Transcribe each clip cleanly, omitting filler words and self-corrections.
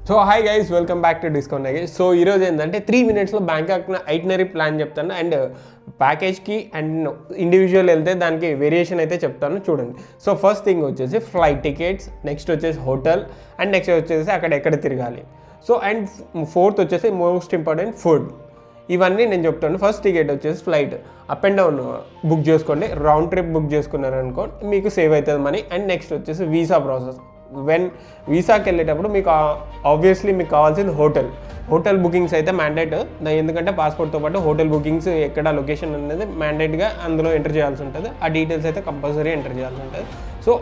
So hi guys, welcome back to discount guys. So ఈరోజు ఏంటంటే 3 minutesలో Bangkok itinerary plan చెప్తాను and ప్యాకేజ్కి and individual వెళ్తే దానికి వేరియేషన్ అయితే చెప్తాను చూడండి. సో ఫస్ట్ థింగ్ వచ్చేసి ఫ్లైట్ టికెట్స్, నెక్స్ట్ వచ్చేసి హోటల్ అండ్ నెక్స్ట్ వచ్చేసి అక్కడ ఎక్కడ తిరగాలి. సో అండ్ ఫోర్త్ వచ్చేసి మోస్ట్ ఇంపార్టెంట్ ఫుడ్. ఇవన్నీ నేను చెప్తాను. ఫస్ట్ టికెట్ వచ్చేసి flight up and down book చేసుకోండి. రౌండ్ ట్రిప్ బుక్ చేసుకున్నారనుకో మీకు సేవ్ అవుతుంది మనీ. అండ్ నెక్స్ట్ వచ్చేసి వీసా ప్రాసెస్. వీసాకి వెళ్ళేటప్పుడు మీకు ఆబ్వియస్లీ మీకు కావాల్సింది హోటల్ బుకింగ్స్ అయితే మ్యాండేట్. ఎందుకంటే పాస్పోర్ట్తో పాటు హోటల్ బుకింగ్స్ ఎక్కడ లొకేషన్ అనేది మ్యాండేట్గా అందులో ఎంటర్ చేయాల్సి ఉంటుంది. ఆ డీటెయిల్స్ అయితే కంపల్సరీ ఎంటర్ చేయాల్సి ఉంటుంది. సో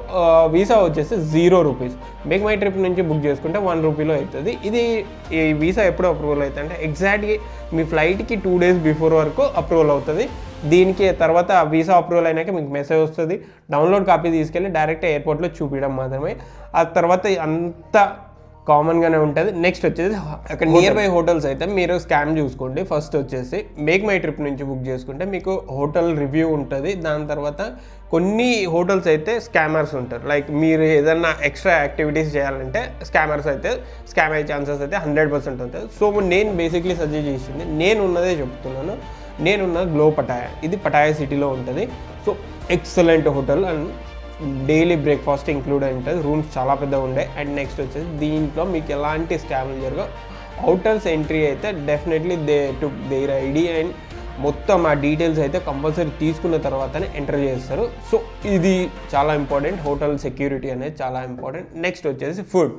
వీసా వచ్చేసి ₹0. మేక్ మై ట్రిప్ నుంచి బుక్ చేసుకుంటే ₹1 అవుతుంది. ఈ వీసా ఎప్పుడు అప్రూవల్ అవుతుంది అంటే ఎగ్జాక్ట్గా మీ ఫ్లైట్కి 2 days బిఫోర్ వరకు అప్రూవల్ అవుతుంది. దీనికి తర్వాత వీసా అప్రూవల్ అయినాక మీకు మెసేజ్ వస్తుంది. డౌన్లోడ్ కాపీ తీసుకెళ్ళి డైరెక్ట్ ఎయిర్పోర్ట్లో చూపించడం మాత్రమే. ఆ తర్వాత అంతా కామన్గానే ఉంటుంది. నెక్స్ట్ వచ్చేసి అక్కడ నియర్ బై హోటల్స్ అయితే మీరు స్కామ్ చూసుకోండి. ఫస్ట్ వచ్చేసి మేక్ మై ట్రిప్ నుంచి బుక్ చేసుకుంటే మీకు హోటల్ రివ్యూ ఉంటుంది. దాని తర్వాత కొన్ని హోటల్స్ అయితే స్కామర్స్ ఉంటారు. లైక్ మీరు ఏదన్నా ఎక్స్ట్రా యాక్టివిటీస్ చేయాలంటే స్కామర్స్ అయితే స్కామ్ అయ్యే ఛాన్సెస్ అయితే 100% ఉంటుంది. సో నేను బేసిక్లీ సజెస్ట్ చేసింది నేను ఉన్నదే చెప్తున్నాను. నేనున్న గ్లో పటాయా, ఇది పటాయా సిటీలో ఉంటుంది. So excellent hotel and daily breakfast include అయి ఉంటుంది. రూమ్స్ చాలా పెద్దగా ఉండే. అండ్ నెక్స్ట్ వచ్చేసి దీంట్లో మీకు ఎలాంటి స్కామ్లు జరగవు. అవుటర్స్ ఎంట్రీ అయితే definitely they took there ID and మొత్తం ఆ డీటెయిల్స్ అయితే కంపల్సరీ తీసుకున్న తర్వాతనే ఎంటర్ చేస్తారు. సో ఇది చాలా ఇంపార్టెంట్. హోటల్ సెక్యూరిటీ అనేది చాలా ఇంపార్టెంట్. నెక్స్ట్ వచ్చేసి ఫుడ్.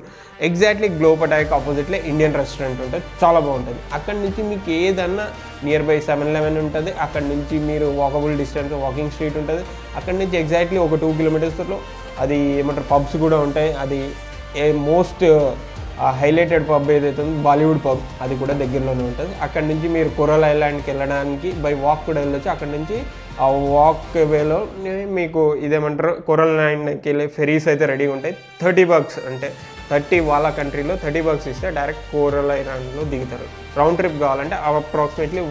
ఎగ్జాక్ట్లీ గ్లో పటాయాకి ఆపోజిట్లో ఇండియన్ రెస్టారెంట్ ఉంటుంది, చాలా బాగుంటుంది. అక్కడి నుంచి మీకు ఏదన్నా నియర్ బై 7-11 ఉంటుంది. అక్కడి నుంచి మీరు వాకబుల్ డిస్టెన్స్ వాకింగ్ స్ట్రీట్ ఉంటుంది. అక్కడి నుంచి ఎగ్జాక్ట్లీ ఒక 2 kilometers అది ఏమంటారు పబ్స్ కూడా ఉంటాయి. అది మోస్ట్ హైలైటెడ్ పబ్ ఏదైతే ఉందో బాలీవుడ్ పబ్, అది కూడా దగ్గరలోనే ఉంటుంది. అక్కడ నుంచి మీరు కోరల్ ఐలాండ్కి వెళ్ళడానికి బై వాక్ కూడా వెళ్ళొచ్చు. అక్కడ నుంచి ఆ వాక్ వేలో మీకు ఇదేమంటారు కోరల్ ఐలాండ్కి వెళ్ళే ఫెరీస్ అయితే రెడీగా ఉంటాయి. $30 అంటే 30 వాళ్ళ కంట్రీలో $30 ఇస్తే డైరెక్ట్ కోరల్ ఐలాండ్లో దిగుతారు. రౌండ్ ట్రిప్ కావాలంటే అప్రాక్సిమేట్లీ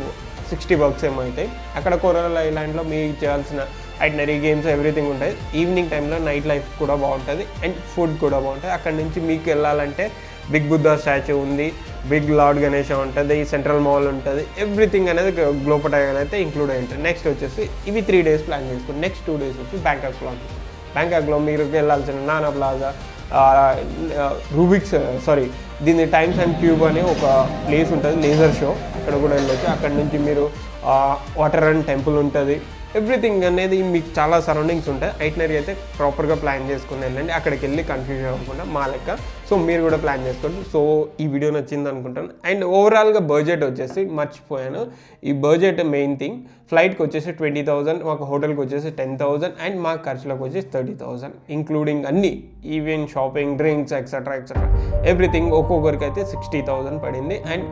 $60 ఏమో అవుతాయి. అక్కడ కోరల్ ఐలాండ్లో మీకు చేయాల్సిన ఐటినరీ గేమ్స్ ఎవ్రీథింగ్ ఉంటుంది. ఈవినింగ్ టైంలో నైట్ లైఫ్ కూడా బాగుంటుంది అండ్ ఫుడ్ కూడా బాగుంటుంది. అక్కడ నుంచి మీకు వెళ్ళాలంటే బిగ్ బుద్ధా స్టాచ్యూ ఉంది, బిగ్ లార్డ్ గణేష ఉంటుంది, సెంట్రల్ మాల్ ఉంటుంది. ఎవ్రీథింగ్ అనేది గ్లో పటాయాలో అయితే ఇంక్లూడ్ అయి ఉంటుంది. నెక్స్ట్ వచ్చేసి ఇవి 3 days ప్లాన్ చేసుకోండి. నెక్స్ట్ 2 days వచ్చి బ్యాంకాక్లో మీరు వెళ్ళాల్సిన నానా ప్లాజా, దీన్ని టైమ్స్ అండ్ క్యూబ్ అనే ఒక ప్లేస్ ఉంటుంది, లేజర్ షో, అక్కడ కూడా వెళ్ళొచ్చు. అక్కడ నుంచి మీరు వాటర్ అండ్ టెంపుల్ ఉంటుంది. ఎవ్రీథింగ్ అనేది మీకు చాలా సరౌండింగ్స్ ఉంటాయి. ఐటినరీ అయితే ప్రాపర్గా ప్లాన్ చేసుకుని వెళ్ళండి. అక్కడికి వెళ్ళి కన్ఫ్యూజన్ అవ్వకుండా మా లెక్క. సో మీరు కూడా ప్లాన్ చేసుకోండి. సో ఈ వీడియో నచ్చింది అనుకుంటాను. అండ్ ఓవరాల్గా బడ్జెట్ వచ్చేసి మర్చిపోయాను. ఈ బడ్జెట్ మెయిన్ థింగ్. ఫ్లైట్కి వచ్చేసి 20,000, మాకు హోటల్కి వచ్చేసి 10,000 అండ్ మా ఖర్చులకు వచ్చేసి 30,000 ఇంక్లూడింగ్ అన్నీ, even shopping, drinks etcetera everything. ఒక్కొక్కరికి అయితే 60,000 పడింది. అండ్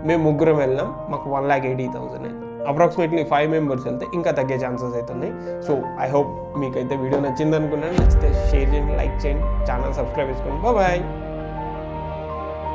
మేము ముగ్గురం వెళ్ళాం, మాకు 1,80,000. అప్రాక్సిమేట్లీ 5 members వెళ్తే ఇంకా తగ్గే ఛాన్సెస్ అవుతున్నాయి. సో ఐ హోప్ మీకైతే వీడియో నచ్చింది అనుకున్నాను. నచ్చితే షేర్ చేయండి, లైక్ చేయండి, ఛానల్ సబ్స్క్రైబ్ చేసుకోండి. బాయ్.